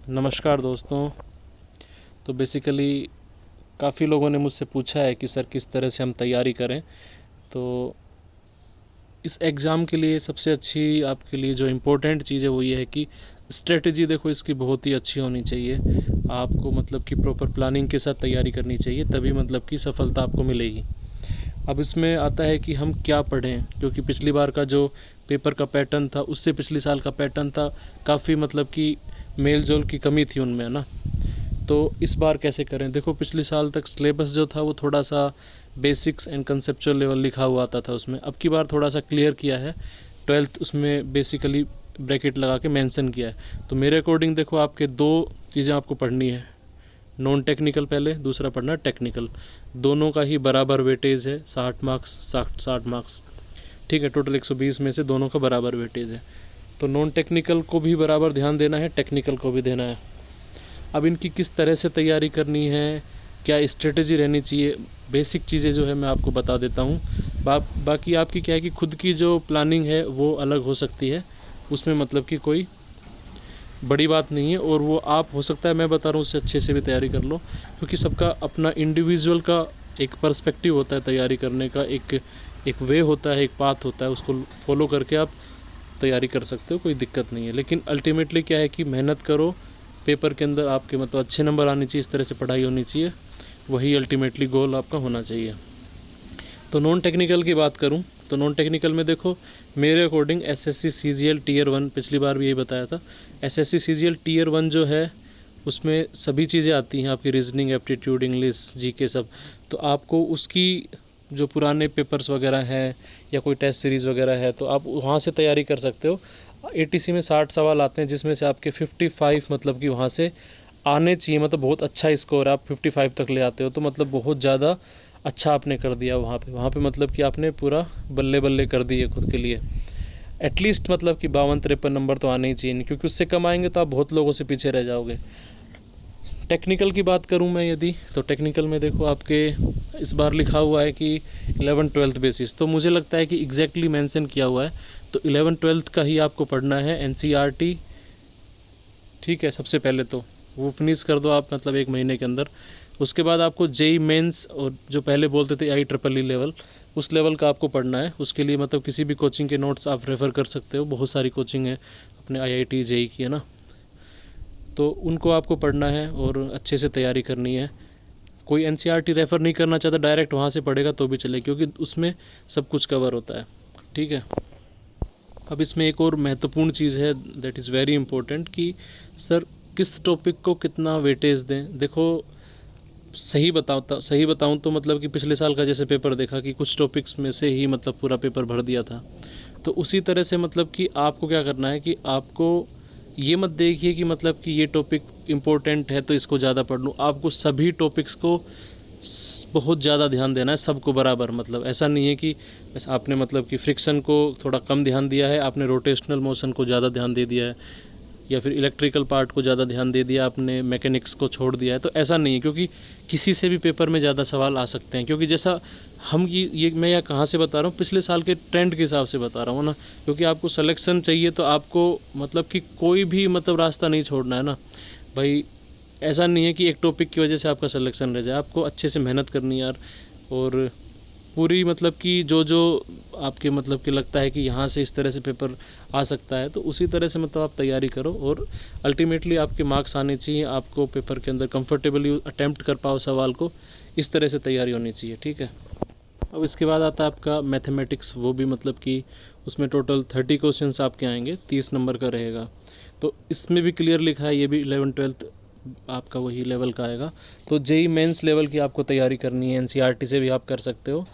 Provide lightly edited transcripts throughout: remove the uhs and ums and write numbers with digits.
नमस्कार दोस्तों। तो बेसिकली काफ़ी लोगों ने मुझसे पूछा है कि सर किस तरह से हम तैयारी करें। तो इस एग्ज़ाम के लिए सबसे अच्छी आपके लिए जो इम्पोर्टेंट चीज़ है वो ये है कि स्ट्रेटजी देखो इसकी बहुत ही अच्छी होनी चाहिए। आपको मतलब कि प्रॉपर प्लानिंग के साथ तैयारी करनी चाहिए, तभी मतलब कि सफलता आपको मिलेगी। अब इसमें आता है कि हम क्या पढ़ें, क्योंकि पिछली बार का जो पेपर का पैटर्न था उससे पिछले साल का पैटर्न था काफ़ी मतलब कि मेल जोल की कमी थी उनमें, है ना। तो इस बार कैसे करें? देखो पिछले साल तक सिलेबस जो था वो थोड़ा सा बेसिक्स एंड कंसेप्चुअल लेवल लिखा हुआ आता था उसमें। अब की बार थोड़ा सा क्लियर किया है, 12th उसमें बेसिकली ब्रैकेट लगा के मेंशन किया है। तो मेरे अकॉर्डिंग देखो आपके दो चीज़ें आपको पढ़नी है, नॉन टेक्निकल पहले, दूसरा पढ़ना टेक्निकल। दोनों का ही बराबर वेटेज है, 60 मार्क्स 60 मार्क्स, ठीक है। टोटल 120 में से दोनों का बराबर वेटेज है। तो नॉन टेक्निकल को भी बराबर ध्यान देना है, टेक्निकल को भी देना है। अब इनकी किस तरह से तैयारी करनी है, क्या स्ट्रेटजी रहनी चाहिए, बेसिक चीज़ें जो है मैं आपको बता देता हूँ। बाकी आपकी क्या है कि खुद की जो प्लानिंग है वो अलग हो सकती है, उसमें मतलब कि कोई बड़ी बात नहीं है। और वो आप हो सकता है मैं बता रहा हूँ उससे अच्छे से भी तैयारी कर लो, क्योंकि सबका अपना इंडिविजुअल का एक पर्सपेक्टिव होता है तैयारी करने का, एक वे होता है, एक पाथ होता है, उसको फॉलो करके आप तैयारी कर सकते हो, कोई दिक्कत नहीं है। लेकिन अल्टीमेटली क्या है कि मेहनत करो, पेपर के अंदर आपके मतलब अच्छे नंबर आने चाहिए, इस तरह से पढ़ाई होनी चाहिए, वही अल्टीमेटली गोल आपका होना चाहिए। तो नॉन टेक्निकल की बात करूं तो नॉन टेक्निकल में देखो मेरे अकॉर्डिंग एसएससी सीजीएल टीयर 1, पिछली बार भी यही बताया था, एसएससी सीजीएल टीयर 1 जो है उसमें सभी चीज़ें आती हैं आपकी, रीजनिंग, एप्टीट्यूड, इंग्लिश, जीके सब। तो आपको उसकी जो पुराने पेपर्स वगैरह हैं या कोई टेस्ट सीरीज़ वगैरह है तो आप वहाँ से तैयारी कर सकते हो। एटीसी में 60 सवाल आते हैं, जिसमें से आपके 55 मतलब कि वहाँ से आने चाहिए, मतलब बहुत अच्छा स्कोर आप 55 तक ले आते हो तो मतलब बहुत ज़्यादा अच्छा आपने कर दिया वहाँ पे मतलब कि आपने पूरा बल्ले बल्ले कर दिए खुद के लिए। एटलीस्ट मतलब कि 52-53 नंबर तो आने ही चाहिए, नहीं क्योंकि उससे कम आएंगे तो आप बहुत लोगों से पीछे रह जाओगे। टेक्निकल की बात करूं मैं यदि, तो टेक्निकल में देखो आपके इस बार लिखा हुआ है कि 11-12 बेसिस, तो मुझे लगता है कि एग्जैक्टली मेंशन किया हुआ है। तो 11-12 का ही आपको पढ़ना है, एनसीईआरटी, ठीक है। सबसे पहले तो वो फिनिश कर दो आप मतलब 1 महीने के अंदर। उसके बाद आपको जेई मेंस, और जो पहले बोलते थे IEEE लेवल, उस लेवल का आपको पढ़ना है। उसके लिए मतलब किसी भी कोचिंग के नोट्स आप रेफ़र कर सकते हो, बहुत सारी कोचिंग है अपने IIT जेई की, है ना। तो उनको आपको पढ़ना है और अच्छे से तैयारी करनी है। कोई एनसीईआरटी रेफ़र नहीं करना चाहता, डायरेक्ट वहाँ से पढ़ेगा तो भी चले, क्योंकि उसमें सब कुछ कवर होता है, ठीक है। अब इसमें एक और महत्वपूर्ण चीज़ है, दैट इज़ वेरी इंपॉर्टेंट, कि सर किस टॉपिक को कितना वेटेज दें। देखो सही बताऊँ तो मतलब कि पिछले साल का जैसे पेपर देखा कि कुछ टॉपिक्स में से ही मतलब पूरा पेपर भर दिया था, तो उसी तरह से मतलब कि आपको क्या करना है कि आपको ये मत देखिए कि मतलब कि ये टॉपिक इम्पोर्टेंट है तो इसको ज़्यादा पढ़ लूँ। आपको सभी टॉपिक्स को बहुत ज़्यादा ध्यान देना है, सबको बराबर। मतलब ऐसा नहीं है कि आपने मतलब कि फ्रिक्शन को थोड़ा कम ध्यान दिया है, आपने रोटेशनल मोशन को ज़्यादा ध्यान दे दिया है, या फिर इलेक्ट्रिकल पार्ट को ज़्यादा ध्यान दे दिया आपने, मैकेनिक्स को छोड़ दिया है। तो ऐसा नहीं है, क्योंकि किसी से भी पेपर में ज़्यादा सवाल आ सकते हैं। क्योंकि जैसा हम ये मैं यहाँ कहाँ से बता रहा हूँ, पिछले साल के ट्रेंड के हिसाब से बता रहा हूँ ना, क्योंकि आपको सिलेक्शन चाहिए तो आपको मतलब कि कोई भी मतलब रास्ता नहीं छोड़ना है ना भाई। ऐसा नहीं है कि एक टॉपिक की वजह से आपका सिलेक्शन रह जाए, आपको अच्छे से मेहनत करनी है यार। और पूरी मतलब कि जो जो आपके मतलब कि लगता है कि यहाँ से इस तरह से पेपर आ सकता है, तो उसी तरह से मतलब आप तैयारी करो और अल्टीमेटली आपके मार्क्स आने चाहिए, आपको पेपर के अंदर कंफर्टेबली अटैम्प्ट कर पाओ सवाल को, इस तरह से तैयारी होनी चाहिए, ठीक है। अब इसके बाद आता है आपका मैथमेटिक्स, वो भी मतलब कि उसमें टोटल 30 क्वेश्चंस आपके आएंगे, 30 नंबर का रहेगा। तो इसमें भी क्लियर लिखा है, ये भी 11-12 आपका वही लेवल का आएगा। तो जेई मेंस लेवल की आपको तैयारी करनी है, एनसीईआरटी से भी आप कर सकते हो,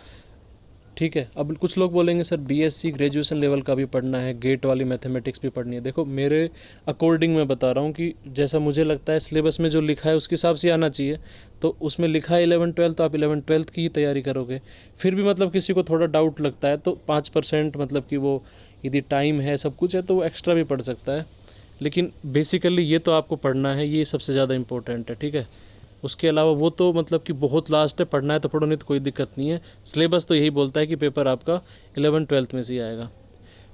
ठीक है। अब कुछ लोग बोलेंगे सर बीएससी ग्रेजुएशन लेवल का भी पढ़ना है, गेट वाली मैथमेटिक्स भी पढ़नी है। देखो मेरे अकॉर्डिंग मैं बता रहा हूँ कि जैसा मुझे लगता है सिलेबस में जो लिखा है उसके हिसाब से आना चाहिए। तो उसमें लिखा है 11-12, तो आप 11-12 की ही तैयारी करोगे। फिर भी मतलब किसी को थोड़ा डाउट लगता है तो 5% मतलब कि वो यदि टाइम है, सब कुछ है, तो वो एक्स्ट्रा भी पढ़ सकता है। लेकिन बेसिकली ये तो आपको पढ़ना है, ये सबसे ज़्यादा इंपॉर्टेंट है, ठीक है। उसके अलावा वो तो मतलब कि बहुत लास्ट है, पढ़ना है तो पढ़ो, नहीं तो कोई दिक्कत नहीं है। सिलेबस तो यही बोलता है कि पेपर आपका 11-12 में से ही आएगा।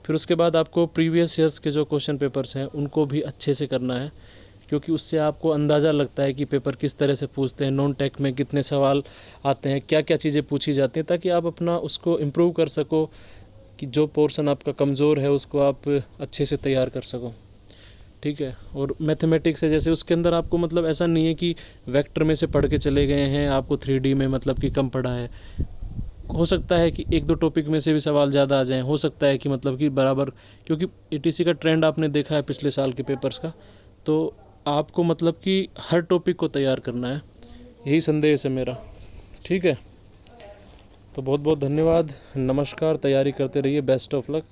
फिर उसके बाद आपको प्रीवियस ईयर्स के जो क्वेश्चन पेपर्स हैं उनको भी अच्छे से करना है, क्योंकि उससे आपको अंदाज़ा लगता है कि पेपर किस तरह से पूछते हैं, नॉन टेक में कितने सवाल आते हैं, क्या क्या चीज़ें पूछी जाती हैं, ताकि आप अपना उसको इम्प्रूव कर सको, कि जो पोर्शन आपका कमज़ोर है उसको आप अच्छे से तैयार कर सको। ठीक है। और मैथमेटिक्स है जैसे, उसके अंदर आपको मतलब ऐसा नहीं है कि वेक्टर में से पढ़ के चले गए हैं, आपको 3D में मतलब कि कम पढ़ा है। हो सकता है कि एक दो टॉपिक में से भी सवाल ज़्यादा आ जाएं, हो सकता है कि मतलब कि बराबर, क्योंकि एटीसी का ट्रेंड आपने देखा है पिछले साल के पेपर्स का। तो आपको मतलब कि हर टॉपिक को तैयार करना है, यही संदेश है मेरा। ठीक है, तो बहुत बहुत धन्यवाद, नमस्कार, तैयारी करते रहिए, बेस्ट ऑफ लक।